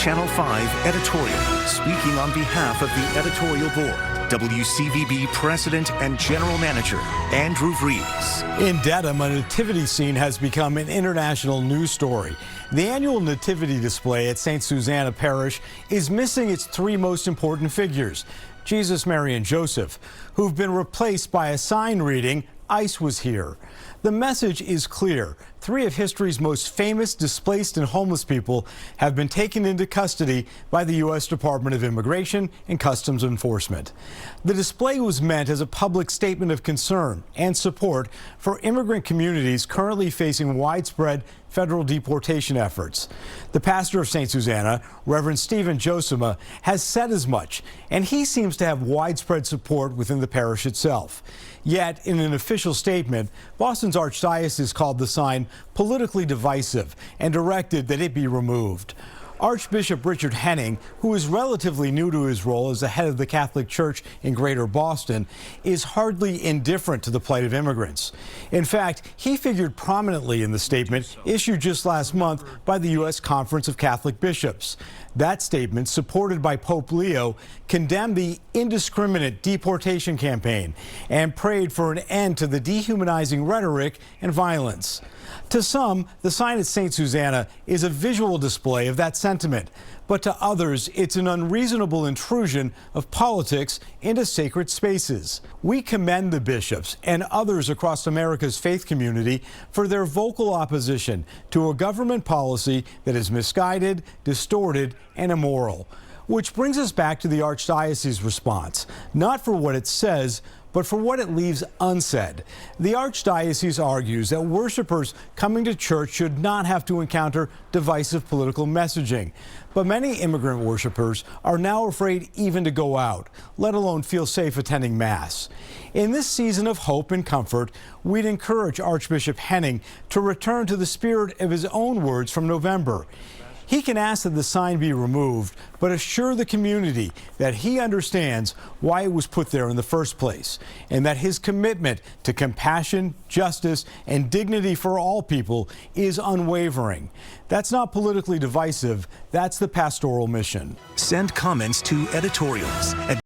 Channel 5 editorial, speaking on behalf of the editorial board, WCVB President and General Manager Andrew Vries. In Dedham, a nativity scene has become an international news story. The annual nativity display at St. Susanna Parish is missing its three most important figures, Jesus, Mary, and Joseph, who've been replaced by a sign reading, "ICE was here." The message is clear. Three of history's most famous displaced and homeless people have been taken into custody by the U.S. Department of Immigration and Customs Enforcement. The display was meant as a public statement of concern and support for immigrant communities currently facing widespread federal deportation efforts. The pastor of St. Susanna, Reverend Stephen Josima, has said as much, and he seems to have widespread support within the parish itself. Yet, in an official statement, Boston's Archdiocese called the sign politically divisive and directed that it be removed. Archbishop Richard Henning, who is relatively new to his role as the head of the Catholic Church in Greater Boston, is hardly indifferent to the plight of immigrants. In fact, he figured prominently in the statement issued just last month by the U.S. Conference of Catholic Bishops. That statement, supported by Pope Leo, condemned the indiscriminate deportation campaign and prayed for an end to the dehumanizing rhetoric and violence. To some, the sign at St. Susanna is a visual display of that sentiment, but to others, it's an unreasonable intrusion of politics into sacred spaces. We commend the bishops and others across America's faith community for their vocal opposition to a government policy that is misguided, distorted, and immoral. Which brings us back to the Archdiocese's response, not for what it says, but for what it leaves unsaid. The Archdiocese argues that worshipers coming to church should not have to encounter divisive political messaging. But many immigrant worshipers are now afraid even to go out, let alone feel safe attending Mass. In this season of hope and comfort, we'd encourage Archbishop Henning to return to the spirit of his own words from November. He can ask that the sign be removed, but assure the community that he understands why it was put there in the first place, and that his commitment to compassion, justice, and dignity for all people is unwavering. That's not politically divisive. That's the pastoral mission. Send comments to editorials at